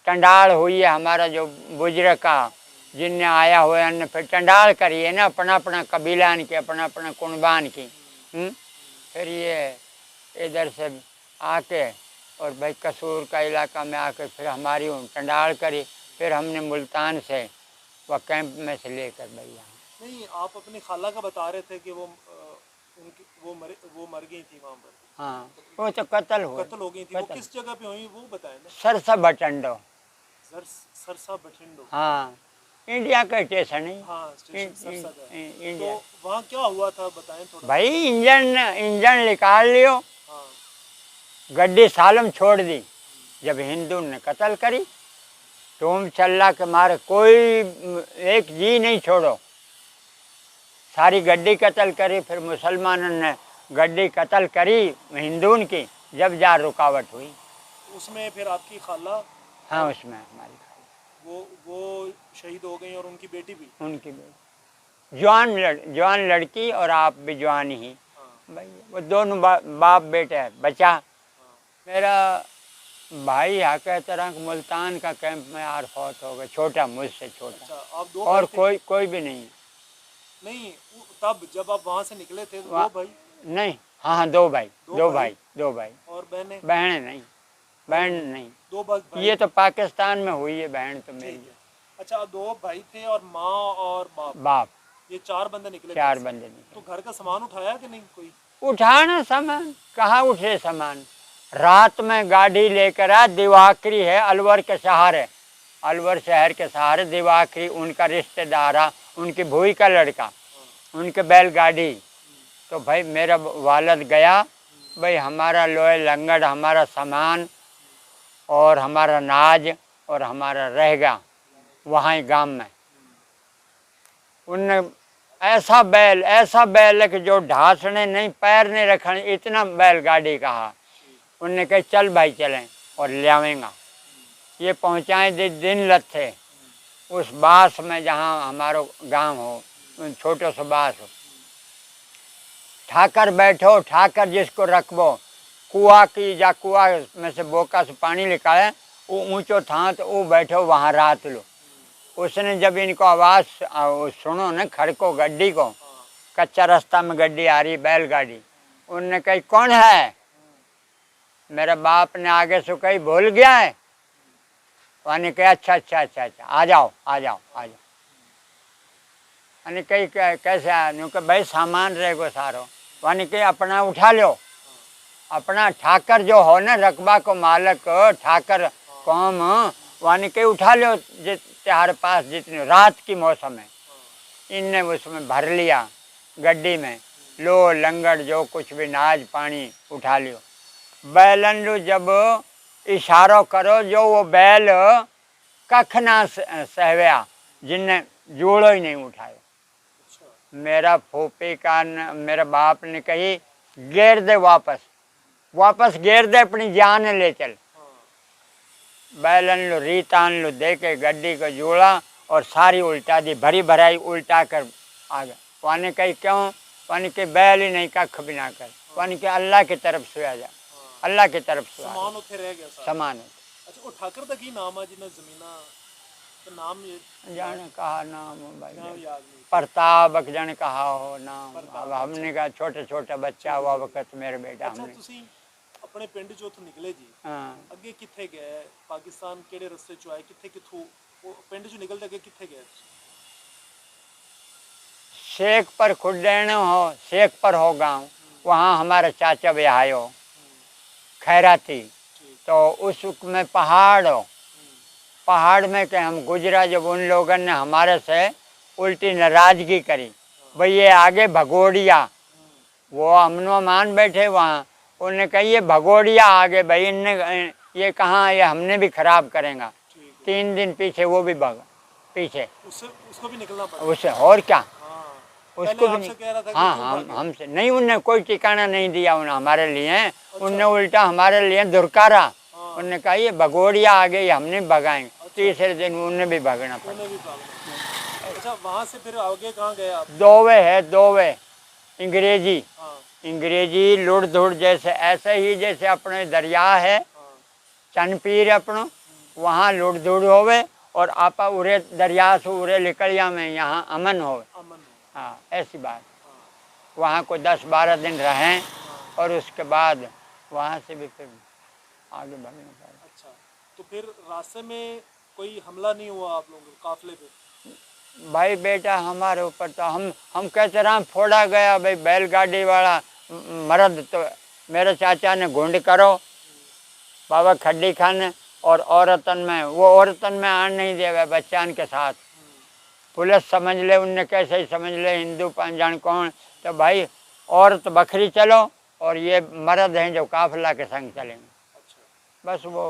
टंडाल हुई है हमारा जो बुजुर्ग का जिनने आया हुआ है फिर टंडाल करिए ना अपना अपना कबीलान की अपना अपना कुनबान की। फिर ये इधर से आके और भाई कसूर का इलाका में आके फिर हमारी टंडाल करी। फिर हमने मुल्तान से वह कैंप में से लेकर भैया। नहीं आप अपनी खाला का बता रहे थे कि वो मर गई थी वहाँ पर। हाँ वो तो कत्ल हो गई थी। वो किस जगह पे हुई वो बताएं ना। सरसा बटंडो सरसा बठिंडो। हाँ इंडिया का स्टेशन है। हाँ स्टेशन सरसा का। इंडिया तो वहाँ क्या हुआ था बताएं थोड़ा। भाई इंजन निकाल लियो हाँ गड्डी सालम छोड़ दी। जब हिंदू ने कत्ल करी तुम चल्ला के मारे कोई एक जी नहीं छोड़ो सारी गड्डी कत्ल करी। फिर मुसलमानों ने गड्डी कत्ल करी हिंदून की जब जा रुकावट हुई उसमें फिर आपकी खाला। हाँ उसमें हमारी खाला वो शहीद हो गई और उनकी बेटी भी। उनकी बेटी जवान लड़की और आप भी जवान ही। हाँ। भाई वो दोनों बाप बेटे है बचा। हाँ। मेरा भाई आके तरह मुल्तान का कैंप में यार फौत हो गया छोटा मुझसे छोटा। अच्छा आप दो और भाई कोई भी नहीं। नहीं तब जब आप वहाँ से निकले थे तो दो भाई नहीं हाँ दो भाई दो भाई और बहनें बहन नहीं दो भाई। ये तो पाकिस्तान में हुई है बहन तो मेरी। ठीक है। अच्छा 2 भाई थे और माँ और बाप बाप ये 4 बंदे निकले। 4 बंदे नहीं तो घर का सामान उठाया कि नहीं कोई? उठाना सामान, कहाँ उठे सामान। रात में गाड़ी लेकर आ, दिवाकरी है अलवर के सहारे, अलवर शहर के सहारे दिवाकरी उनका रिश्तेदार, उनकी भूई का लड़का, उनके बैलगाड़ी। तो भाई मेरा वालद गया, भाई हमारा लोहे लंगड़, हमारा सामान और हमारा नाज और हमारा रह गया वहाँ ही गांव में। उनने ऐसा बैल है कि जो ढांसने नहीं, पैर नहीं रखने, इतना बैलगाड़ी कहा। उनने कहा चल भाई चलें और ले आवेंगा। ये पहुँचाए दिन लग थे उस बास में जहाँ हमारा गांव हो, छोटो सा बास हो। ठाकर बैठो, ठाकर जिसको रखबो, कुआ की जा कुआ में से बोका से पानी निकाले, वो ऊंचो था तो वो बैठो वहाँ रात लो। उसने जब इनको आवाज़ सुनो न, खड़को गड्डी को, कच्चा रास्ता में गड्डी आ रही, बैलगाड़ी। उनने कही कौन है? मेरे बाप ने आगे से कही भूल गया है। उन्होंने कहा अच्छा, आ जाओ। अने कही कैसे आया? भाई सामान रहेगो सारो। वानी कही अपना उठा लो, अपना ठाकर जो हो ना, रकबा को मालक ठाकर कौम, वानी कही उठा लो तुम्हारे पास जितने। रात की मौसम है, इनने उसमें भर लिया गड्डी में, लो लंगड़ जो कुछ भी नाज पानी उठा लियो। बैलन लो जब इशारो करो, जो वो बैल कख ना सहव्या, जिनने जोड़ो ही नहीं उठायो। मेरा फूफी का मेरे बाप ने कही घेर दे, वापस घेर दे, अपनी जान ले चल। बैलन लो रीतान लो दे के गड्डी को जोड़ा और सारी उल्टा दी, भरी भराई उल्टा कर आ गया। वाने कही क्यों? वाने के बैल ही नहीं कख भी ना कर। वाने के अल्लाह की तरफ सोया जा, अल्लाह की तरफ सोया समान उथे रह गया समान। अच्छा वो ठाकर दा की नाम है जिन्हें जमीना तो नाम ये जाने कहा नाम भाई, नाम याद नहीं। प्रताप जाने कहा हो नाम। अब हमने कहा छोटे बच्चा हुआ वक्त मेरे बेटा। अच्छा हमने ਤੁਸੀਂ ਆਪਣੇ ਪਿੰਡ ਚੋਂ ਉੱਥੋਂ ਨਿਕਲੇ ਜੀ, हाँ, ਅੱਗੇ ਕਿੱਥੇ ਗਏ? ਪਾਕਿਸਤਾਨ ਕਿਹੜੇ ਰਸਤੇ ਚੋਂ ਆਏ? ਕਿੱਥੋਂ ਉਹ ਪਿੰਡ ਚੋਂ ਨਿਕਲਦੇ ਅੱਗੇ ਕਿੱਥੇ ਗਏ? शेख पर खुडेन हो, शेख पर हो गांव, वहाँ हमारा चाचा ब्याह हो खैराती। तो उस में पहाड़ हो, पहाड़ में के हम गुजरा, जब उन लोगों ने हमारे से उल्टी नाराजगी करी, भाई ये आगे भगोड़िया, वो अमनो मान बैठे वहाँ, उन्होंने कहा ये भगोड़िया आगे भाई, इनने ये कहाँ, ये हमने भी खराब करेंगे। 3 दिन पीछे वो भी भागा पीछे, उसको भी निकलना पड़ा। उससे और क्या, पहले उसको भी आपसे कह रहा था कि हाँ क्यों हम भागे? हमसे नहीं, उनने कोई ठिकाना नहीं दिया हमारे लिए। उनने उल्टा हमारे लिए दुरकारा। उनने कहा ये भगोड़िया आ गई, हमने भगाएंगे। तीसरे दिन उन्हें भी भागना पड़ा। उन्हें भी भागना। अच्छा वहाँ से फिर आगे कहाँ गए आप? दोवे है, दोवे अंग्रेजी, हाँ, अंग्रेजी लुड़ धुड़ जैसे, ऐसे ही जैसे अपने दरिया है चनपीर अपनो, वहाँ लुड़ धुड़ होवे और आपा उरे दरिया से उरे निकलिया में यहाँ अमन होवे। अमन हो। हाँ ऐसी बात। वहाँ को 10-12 दिन रहें और उसके बाद वहाँ से भी फिर आगे बढ़ना पड़ा। अच्छा तो फिर रास्ते में कोई हमला नहीं हुआ आप लोगों के काफिले पे? भाई बेटा हमारे ऊपर तो हम कहते रहा फोड़ा गया भाई, बैलगाड़ी वाला मर्द तो मेरे चाचा ने घुंड करो बाबा खड्डी खाने, और औरतन में वो औरतन में आन नहीं देवे बच्चान के साथ। पुलिस समझ ले, उनने कैसे ही समझ ले, हिंदू पंजान कौन, तो भाई औरत बकरी चलो और ये मर्द हैं जो काफिला के संग चलेंगे। बस वो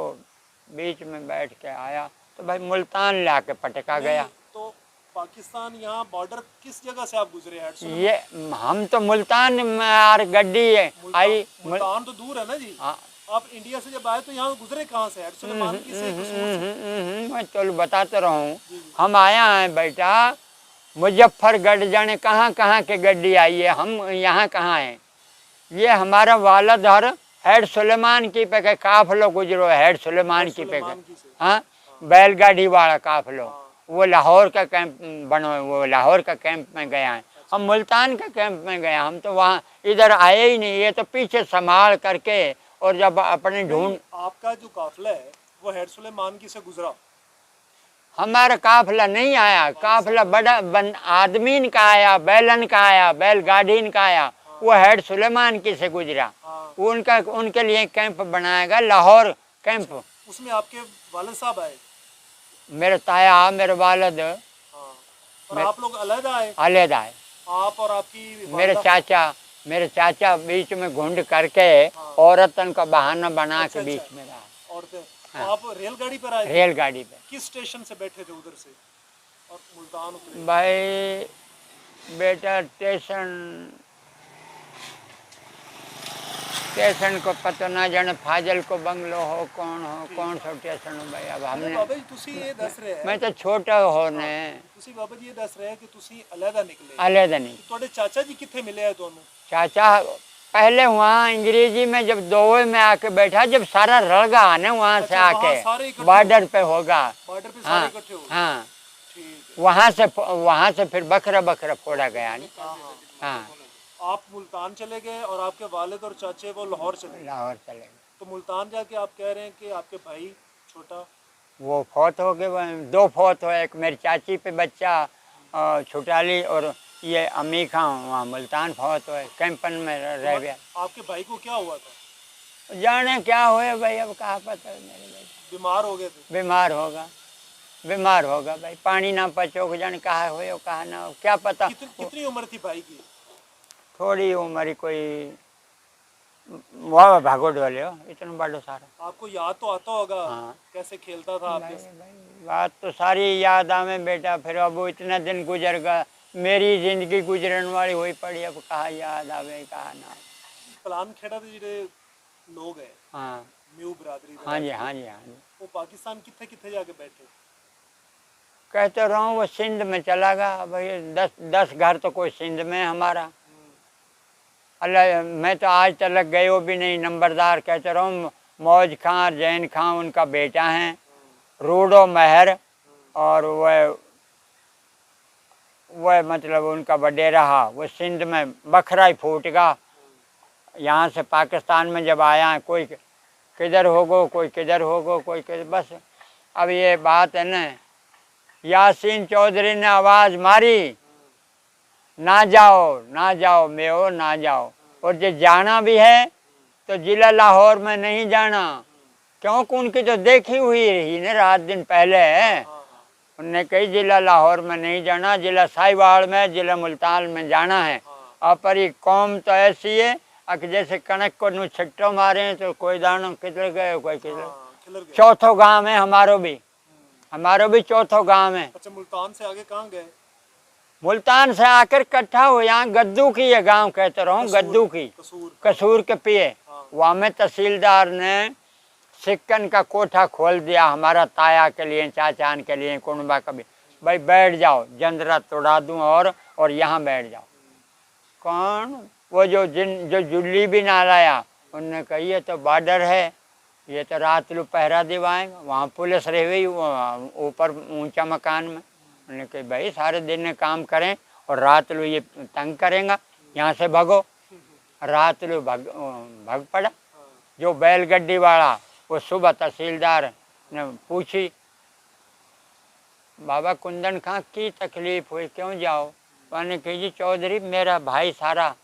बीच में बैठ के आया तो भाई मुल्तान ला के पटका गया। तो पाकिस्तान यहाँ बॉर्डर किस जगह से आप गुजरे हैं? ये हम तो मुल्तान में यार गड्डी है आई। मुल्तान तो दूर है ना जी। हाँ आप इंडिया से जब आए तो यहाँ गुजरे कहाँ से? सुलेमान की से कसूर से? मैं चलो बताते रहूँ। हम आया है बेटा मुजफ्फरगढ़, जाने कहाँ कहाँ के गड्डी आई है, हम यहाँ कहाँ हैं। ये हमारा वालद और हेड सुलेमान की पे के काफिलो गुजरो, हेड सुलेमान की पे के, हाँ बैलगाड़ी वाला काफिलो, वो लाहौर का कैंप बनो, वो लाहौर का कैंप में गया है। हम मुल्तान का कैंप में गए, हम तो वहाँ इधर आए ही नहीं। ये तो पीछे संभाल करके और जब अपने ढूंढ। आपका जो काफिला है वो हेड सुलेमान की से गुजरा? हमारा काफिला नहीं आया, काफिला बड़ा आदमीन का आया, बैलन का आया, बैलगाड़ीन का आया, वो हेड सुलेमान की से गुजरा, हाँ। वो उनका उनके लिए कैंप बनाया गया, लाहौर कैंप। उसमें आपके वालिद साहब आए? मेरे ताया, मेरे वालिद, हाँ। और आप लोग अलग आए? अलग आए। आप और आपकी मेरे चाचा बीच में घुंड करके औरतन का बहाना बना के बीच में रहा। औरतें। हाँ। तो आप रेलगाड़ी पर आए? रेलगाड़ी पे। किस स्टेशन से बैठे थे उधर से और मुल्तान उतरे? भाई बेटा स्टेशन को पता ना जाने, फाजल को बंगलो हो, कौन सा स्टेशन हो भाई। अब हमने बाबा जी तुसी ये दस रहे हैं, मैं तो छोटा हो ने तुसी बाबा जी ये दस रहे हैं कि तुसी अलहदा निकले। अलग नहीं। ਤੁਹਾਡੇ ਚਾਚਾ जी किथे मिले हैं दोनों? चाचा पहले वहाँ अंग्रेजी में जब दोवे में आके बैठा, जब सारा रड़गा ना वहाँ से अच्छा, वहाँ आके सारे इकट्ठे बॉर्डर पे होगा। बॉर्डर पे हाँ सारे इकट्ठे हो गए। हाँ, ठीक वहाँ से फिर बकरा फोड़ा गया नहीं। हाँ। हाँ, आप मुल्तान चले गए और आपके वालिद और चाचे वो लाहौर चले गए। लाहौर चले गए। तो मुल्तान जाके आप कह रहे हैं कि आपके भाई छोटा वो फौत हो गए, 2 फौत हो, एक मेरी चाची पे बच्चा छुटाली, और ये अम्मी खां वहाँ मुल्तान फौत हुए, कैंपन में रह गया। आपके भाई को क्या हुआ था? जाने क्या हुए भाई, अब कहाँ पता है मेरे भाई। बीमार हो गए थे? बीमार होगा भाई, पानी ना पचो, जाने कहा हुए कहा ना हो, क्या पता। कितनी उम्र थी भाई की? थोड़ी उम्र, कोई वाह भागो डोले हो, इतना बड़ा सारा। आपको याद तो आता होगा? हाँ। कैसे खेलता था आपके साथ? भाई बात तो सारी याद आवे बेटा, फिर अब वो इतना दिन गुजर गया, मेरी जिंदगी गुजरन वाली हुई पड़ी, अब कहा याद आवे कहा ना। पलान खेड़ा दे जिहड़े लोग है, हाँ म्यू बरादरी दे, हाँ जी हाँ जी हाँ जी। वो पाकिस्तान किथे किथे जाके बैठे? कहते रहा हूँ वो सिंध में चला गया भाई, 10 घर तो कोई सिंध में है हमारा। अल्लाह, मैं तो आज तक गए हो भी नहीं। नंबरदार कहते रहा हूँ, मौज खां, जैन खां उनका बेटा है, रूडो महर, और वह मतलब उनका वडेरा, वो सिंध में बखरा ही फूट गया। यहाँ से पाकिस्तान में जब आया है, कोई किधर होगो, कोई किधर होगो, कोई किधर, बस। अब ये बात है ना, यासीन चौधरी ने आवाज़ मारी, ना जाओ मेओ ना जाओ, और जो जाना भी है तो जिला लाहौर में नहीं जाना, क्योंकि उनकी तो देखी हुई रही ना रात दिन पहले। उनने कही जिला लाहौर में नहीं जाना, जिला साहिवाल में, जिला मुल्तान में जाना है। और पर ये कौम तो ऐसी है कि जैसे कनक को नु छट्टो मारे तो कोई दानो किधर गए, कोई किधर। चौथो गांव है हमारो भी चौथो गांव है। अच्छा, मुल्तान से आगे कहाँ गए? मुल्तान से आकर इकट्ठा हो, यहाँ गद्दू की ये गांव कहते रहो, गद्दू की, कसूर के पिए। वहाँ में तहसीलदार ने सिक्कन का कोठा खोल दिया हमारा ताया के लिए, चाचान के लिए, कुनबा का भी, भाई बैठ जाओ, जंदरा तोड़ा दूँ और यहाँ बैठ जाओ। कौन? वो जो जुल्ली भी ना लाया, उनने कहा ये तो बॉर्डर है, ये तो रात लू पहरा दिवाएंगे, वहाँ पुलिस रह गई ऊपर ऊंचा मकान में। उन्होंने कहा भाई सारे दिन में काम करें और रात लो ये तंग करेंगे, यहाँ से भगो। रात लो भग पड़ा। जो बैलगड्डी वाला, वो सुबह तहसीलदार ने पूछी, बाबा कुंदन खां की तकलीफ हुई, क्यों जाओ? मैंने कही जी चौधरी मेरा भाई सारा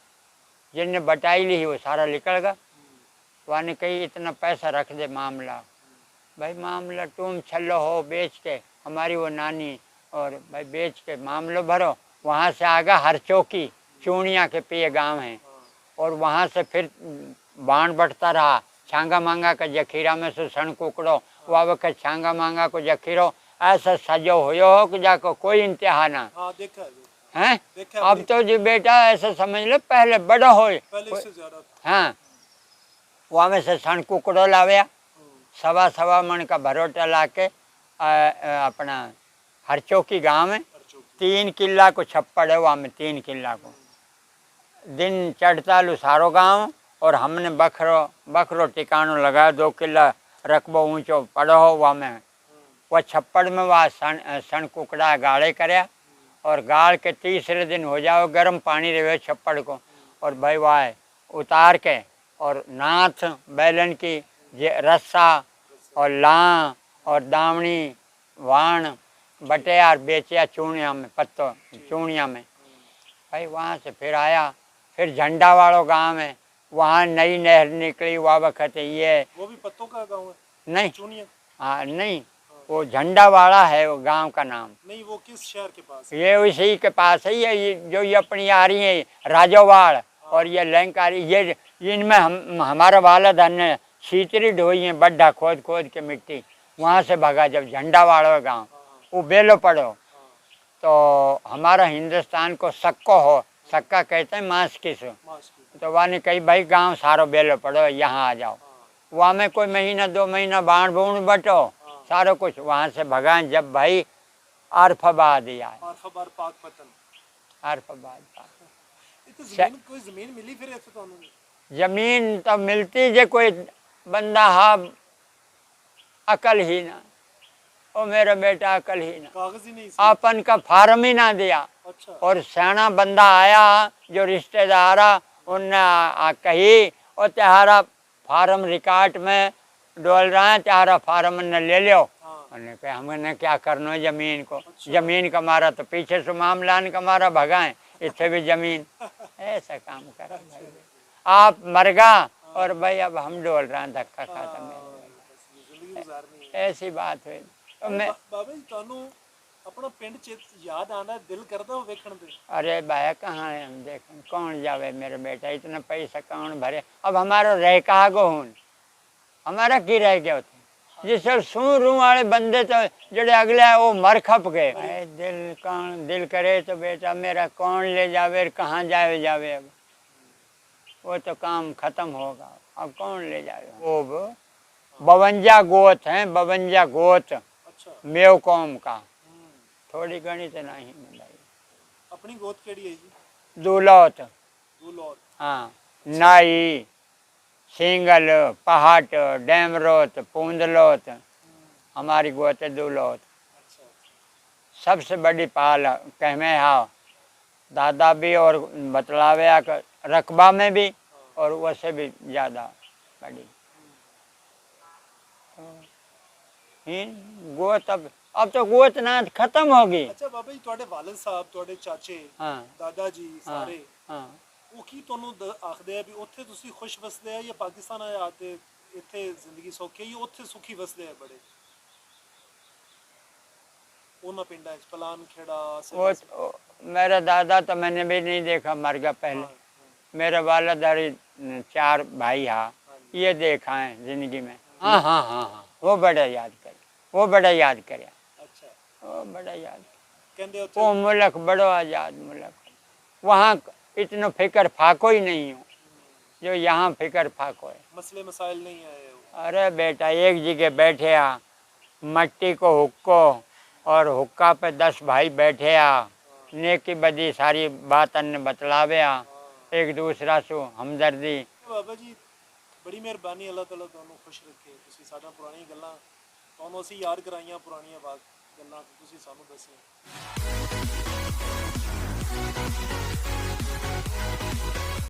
जिनने बटाई ली वो सारा निकल गया। वाने कही इतना पैसा रख दे मामला। भाई मामला तुम छल्लो हो बेच के, हमारी वो नानी, और भाई बेच के मामलो भरो। वहाँ से आगा हर चौकी चूड़िया के पिए गांव हैं, और वहाँ से फिर बाण बढ़ता रहा। छांगा मांगा का जखीरा में से सन कुकड़ो, वह वक्त छांगा मांगा को जखीरो, ऐसा सजो हो कि जाको कोई इंतहा ना। हाँ, देखा है। देखा अब तो जी बेटा ऐसा समझ लो पहले बड़ा हो, हाँ, वहाँ में से सन कुकड़ो लाव्या, 1.25 मन का भरोटा ला के अपना हर चौकी गाँव में 3 किला को छप्पड़ है, वहाँ में 3 किला को दिन चढ़ता लू सारो गाँव। और हमने बखरो टिकाणो लगाया, 2 किला रकबो ऊंचो पड़ो हो, वहाँ में वह छप्पड़ में वह सन कुकड़ा गाड़े करया, और गाड़ के तीसरे दिन हो जाओ गर्म पानी रहे छप्पड़ को, और भाई वाह उतार के, और नाथ बैलन की रस्सा और लां और दावणी वाण बटेयार बेचिया चूड़िया में, पत्तो चूड़िया में। भाई वहाँ से फिर आया, फिर झंडा वालों गांव है, वहाँ नई नहर निकली वह वक्त ये। वो भी पत्तों का गांव है? नहीं, चूनिया? हाँ नहीं, वो झंडा वाला है वो गांव का नाम। नहीं, वो किस शहर के पास है? ये उसी के पास है, ये जो ये अपनी आ रही है राजोवाड़ और ये लंकारी, ये इनमें हमारा वालद ने सीतरी ढोई है, बड्ढा खोद खोद के मिट्टी, वहाँ से भगा जब झंडा वाला गाँव, वो बेलो पड़ो। तो हमारा हिंदुस्तान को सक्को हो, सक्का कहते हैं मांस किस, तो वहाँ ने कही भाई गांव सारो बेलो पड़ो, यहाँ आ जाओ। वहाँ में कोई महीना 2 महीना बाण बूण बटो, सारो कुछ वहाँ से भगा। जब भाई आरफाबाद आए, आरफाबाद पाकपतन, आरफाबाद तो जमीन, कोई जमीन मिली फिर ऐसे तो? जमीन तो मिलती जे कोई बंदा हा अकल ही ना, ओ मेरा बेटा अकल ही ना, कागज ही नहीं, अपन का फार्म ही ना दिया। अच्छा। और सियाना बंदा आया जो रिश्तेदार, उनने कही और तुम्हारा फार्म रिकॉर्ड में डोल रहा है, तुम्हारा फार्म ने ले लो। उन्होंने कहा हमने क्या करना है जमीन को? अच्छा। जमीन का मारा तो पीछे से मामलान का मारा भगाए, इतने भी जमीन ऐसा काम कर भाई। आप मर गा और भाई अब हम डोल रहे हैं धक्का खाता मेरे, ऐसी बात हुई। तो मैं बाबा जी तानू अपना पिंड चेत याद आना, दिल करता हो वेखण दे? अरे भाई कहाँ है हम देखें, कौन जावे मेरे बेटा, इतना पैसा कौन भरे? अब हमारा रह कहा गो हूँ, हमारा की रह गया होता जिससे सू रू वाले बंदे तो जड़े अगले वो मर खप गए। दिल कौन दिल करे तो बेटा मेरा कौन ले जावे, कहाँ जावे अब वो तो काम खत्म होगा, अब कौन ले जावे? वो 52 गोत हैं, 52 गोत। अच्छा। मेव कौम का थोड़ी गणी तो नहीं मिलाई। अपनी गोत केड़ी है जी? दूलौत। दूलौत, हाँ, नाई, सिंगल, पहाट, डेमरोत, पूंदलोत, हमारी गोत है दूलौत। अच्छा। सबसे बड़ी पाल कहमे हाँ दादा भी और बतलावे रकबा में भी और वैसे भी ज़्यादा बड़ी गोत। अब तो गोत ना खत्म होगी। अच्छा बाबा जी, ਤੁਹਾਡੇ वालिद साहब, ਤੁਹਾਡੇ ਚਾਚੇ, हाँ दादा जी सारे, हाँ ਉਹ ਕੀ ਤੁਹਾਨੂੰ ਆਖਦੇ ਆ ਵੀ ਉੱਥੇ ਤੁਸੀਂ ਖੁਸ਼ ਵਸਦੇ ਆ ਜਾਂ ਪਾਕਿਸਤਾਨ ਆਏ ਆਤੇ ਇੱਥੇ ਜ਼ਿੰਦਗੀ ਸੌਖੀ ਹੈ ਜਾਂ ਉੱਥੇ ਸੁਖੀ ਵਸਦੇ ਆ ਬੜੇ ਉਹਨਾਂ ਪਿੰਡਾਂ 'ਚ ਪਲਾਨ ਖੇੜਾ? वो मेरा दादा तो मैंने भी नहीं देखा, मर गया पहले। मेरे वालिद 4 भाई हाँ, ये देखा है जिंदगी में। हाँ हाँ हाँ हाँ, वो बड़ा याद करे, वो बड़ा याद करे। अच्छा। वो बड़ा याद कहते वो मुल्क बड़ो आज़ाद मुल्क, वहाँ इतना फिक्र फाको ही नहीं हो जो यहाँ फिक्र फाको है। मसले मसाइल नहीं आए हो? अरे बेटा एक जगह बैठे आ, मट्टी को हुक्को और हुक्का पे 10 भाई बैठे आ, नेकी बदी सारी बात अन्य बतलावे आ, एक दूसरा सो हमदर्दी। बाबा जी बड़ी मेहरबानी, अल्लाह ताला ਤੁਹਾਨੂੰ खुश रखे। ਤੁਸੀਂ ਸਾਡਾ ਪੁਰਾਣੀ ਗੱਲਾਂ ਤੁਹਾਨੂੰ ਅਸੀਂ ਯਾਦ ਕਰਾਈਆਂ, ਪੁਰਾਣੀਆਂ ਗੱਲਾਂ ਤੁਸੀਂ ਸਾਨੂੰ ਦੱਸੀਆਂ।